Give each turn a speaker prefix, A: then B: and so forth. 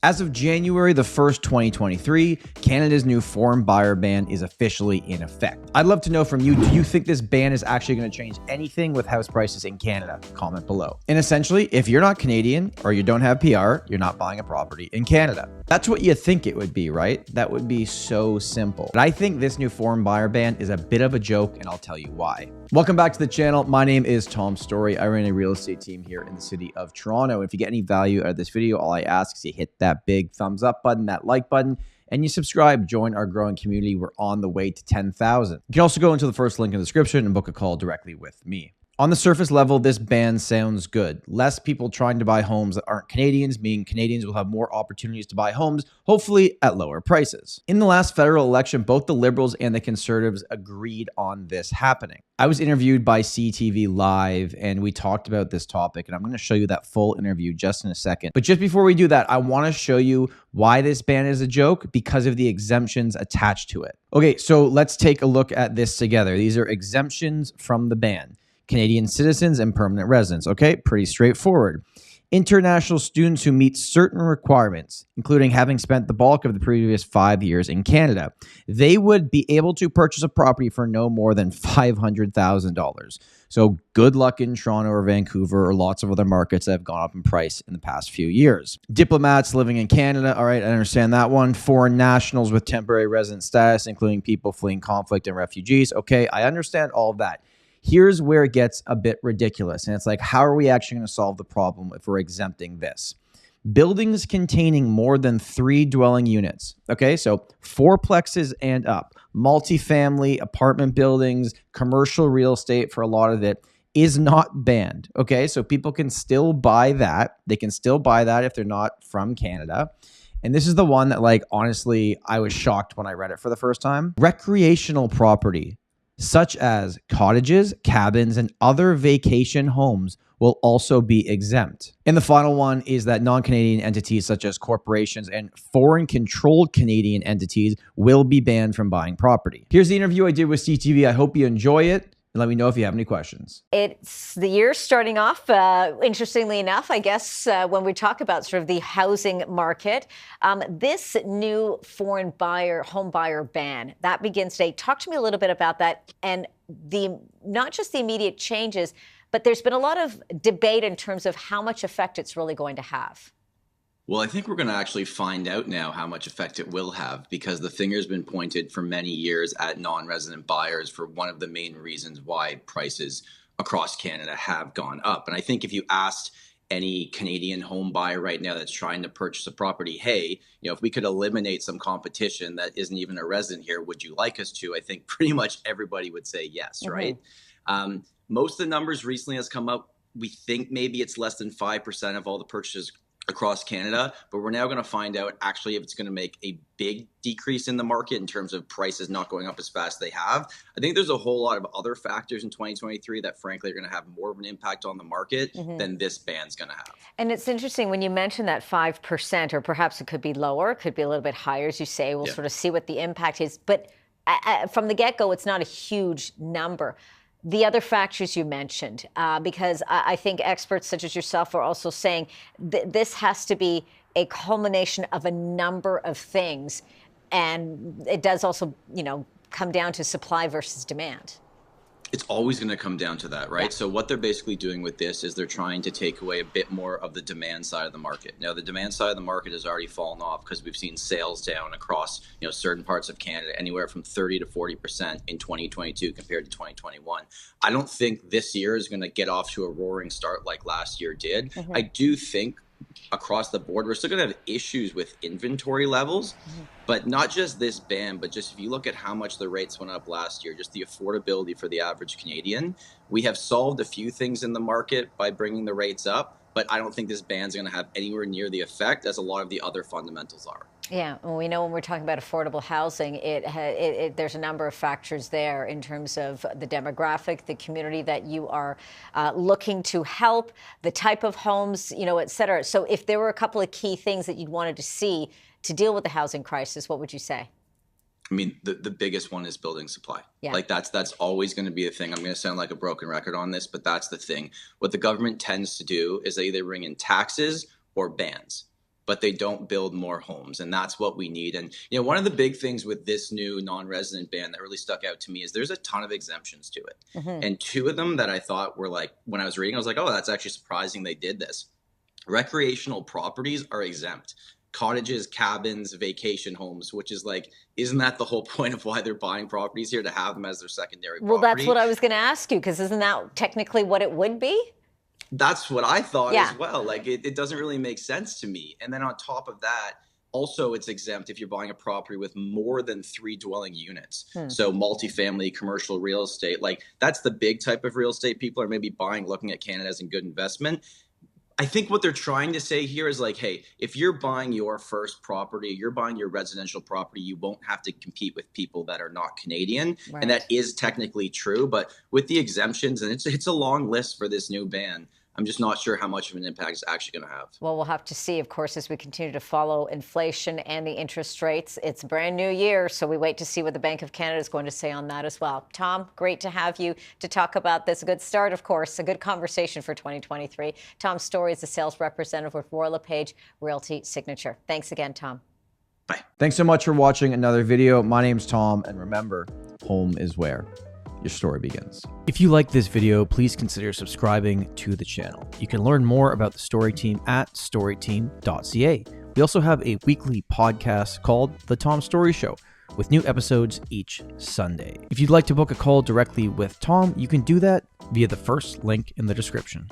A: As of January the 1st, 2023, Canada's new foreign buyer ban is officially in effect. I'd love to know from you, do you think this ban is actually going to change anything with house prices in Canada? Comment below. And essentially, if you're not Canadian or you don't have PR, you're not buying a property in Canada. That's what you think it would be, right? That would be so simple. But I think this new foreign buyer ban is a bit of a joke, and I'll tell you why. Welcome back to the channel. My name is Tom Storey. I run a real estate team here in the city of Toronto. If you get any value out of this video, all I ask is you hit that big thumbs up button, that like button, and you subscribe. Join our growing community. We're on the way to 10,000. You can also go into the first link in the description and book a call directly with me. On the surface level, this ban sounds good. Less people trying to buy homes that aren't Canadians, meaning Canadians will have more opportunities to buy homes, hopefully at lower prices. In the last federal election, both the Liberals and the Conservatives agreed on this happening. I was interviewed by CTV Live, and we talked about this topic, and I'm going to show you that full interview just in a second. But just before we do that, I want to show you why this ban is a joke because of the exemptions attached to it. Okay, so let's take a look at this together. These are exemptions from the ban. Canadian citizens and permanent residents. Okay, pretty straightforward. International students who meet certain requirements, including having spent the bulk of the previous 5 years in Canada, they would be able to purchase a property for no more than $500,000. So good luck in Toronto or Vancouver or lots of other markets that have gone up in price in the past few years. Diplomats living in Canada, all right, I understand that one. Foreign nationals with temporary resident status, including people fleeing conflict and refugees. Okay, I understand all of that. Here's where it gets a bit ridiculous. And it's like, how are we actually going to solve the problem if we're exempting this? Buildings containing more than 3 dwelling units. Okay, so fourplexes and up, multifamily apartment buildings, commercial real estate for a lot of it is not banned. Okay, so people can still buy that. They can still buy that if they're not from Canada. And this is the one that, like, honestly, I was shocked when I read it for the first time. Recreational property, such as cottages, cabins, and other vacation homes will also be exempt. And the final one is that non-Canadian entities such as corporations and foreign-controlled Canadian entities will be banned from buying property. Here's the interview I did with CTV. I hope you enjoy it. And let me know if you have any questions.
B: It's the year starting off, interestingly enough, I guess, when we talk about sort of the housing market, this new foreign buyer, home buyer ban, that begins today. Talk to me a little bit about that and not just the immediate changes, but there's been a lot of debate in terms of how much effect it's really going to have.
C: Well, I think we're going to actually find out now how much effect it will have because the finger's been pointed for many years at non-resident buyers for one of the main reasons why prices across Canada have gone up. And I think if you asked any Canadian home buyer right now that's trying to purchase a property, hey, if we could eliminate some competition that isn't even a resident here, would you like us to? I think pretty much everybody would say yes, right? Most of the numbers recently has come up. We think maybe it's less than 5% of all the purchases across Canada, but we're now going to find out actually if it's going to make a big decrease in the market in terms of prices not going up as fast as they have. I think there's a whole lot of other factors in 2023 that frankly are going to have more of an impact on the market than this ban's going to have. And
B: it's interesting when you mention that 5%, or perhaps it could be lower, it could be a little bit higher, as you say. We'll sort of see what the impact is. But from the get-go, it's not a huge number. The other factors you mentioned, because I think experts such as yourself are also saying this has to be a culmination of a number of things. And it does also, come down to supply versus demand.
C: It's always going to come down to that, right?
B: Yeah.
C: So what they're basically doing with this is they're trying to take away a bit more of the demand side of the market. Now, the demand side of the market has already fallen off because we've seen sales down across, certain parts of Canada, anywhere from 30 to 40% in 2022 compared to 2021. I don't think this year is going to get off to a roaring start like last year did. I do think across the board, we're still going to have issues with inventory levels, but not just this ban, but just if you look at how much the rates went up last year, just the affordability for the average Canadian, we have solved a few things in the market by bringing the rates up, but I don't think this ban's going to have anywhere near the effect as a lot of the other fundamentals are.
B: Yeah, well, we know when we're talking about affordable housing, there's a number of factors there in terms of the demographic, the community that you are looking to help, the type of homes, et cetera. So if there were a couple of key things that you'd wanted to see to deal with the housing crisis, what would you say?
C: I mean, the biggest one is building supply.
B: Yeah.
C: Like that's always going to be a thing. I'm going to sound like a broken record on this, but that's the thing. What the government tends to do is they either bring in taxes or bans. but they don't build more homes. And that's what we need. And, you know, one of the big things with this new non-resident ban that really stuck out to me is there's a ton of exemptions to it. And two of them that I thought were like, when I was reading, I was like, oh, that's actually surprising they did this. Recreational properties are exempt. Cottages, cabins, vacation homes, which is like, isn't that the whole point of why they're buying properties here, to have them as their secondary property?
B: Well, that's what I was going to ask you, because isn't that technically what it would be?
C: That's what I thought as well. Like, it doesn't really make sense to me. And then on top of that, also it's exempt if you're buying a property with more than 3 dwelling units. So multifamily, commercial real estate, like that's the big type of real estate people are maybe buying, looking at Canada as a good investment. I think what they're trying to say here is like, hey, if you're buying your first property, you're buying your residential property, you won't have to compete with people that are not Canadian. Right. And that is technically true. But with the exemptions, and it's a long list for this new ban, I'm just not sure how much of an impact it's actually going to have.
B: Well, we'll have to see, of course, as we continue to follow inflation and the interest rates. It's a brand new year, so we wait to see what the Bank of Canada is going to say on that as well. Tom, great to have you to talk about this. A good start, of course, a good conversation for 2023. Tom Storey is the sales representative with Royal LePage Realty Signature. Thanks again, Tom.
C: Bye.
A: Thanks so much for watching another video. My name's Tom, and remember, home is where your story begins. If you like this video, please consider subscribing to the channel. You can learn more about the Story Team at storyteam.ca. We also have a weekly podcast called The Tom Storey Show, with new episodes each Sunday. If you'd like to book a call directly with Tom, you can do that via the first link in the description.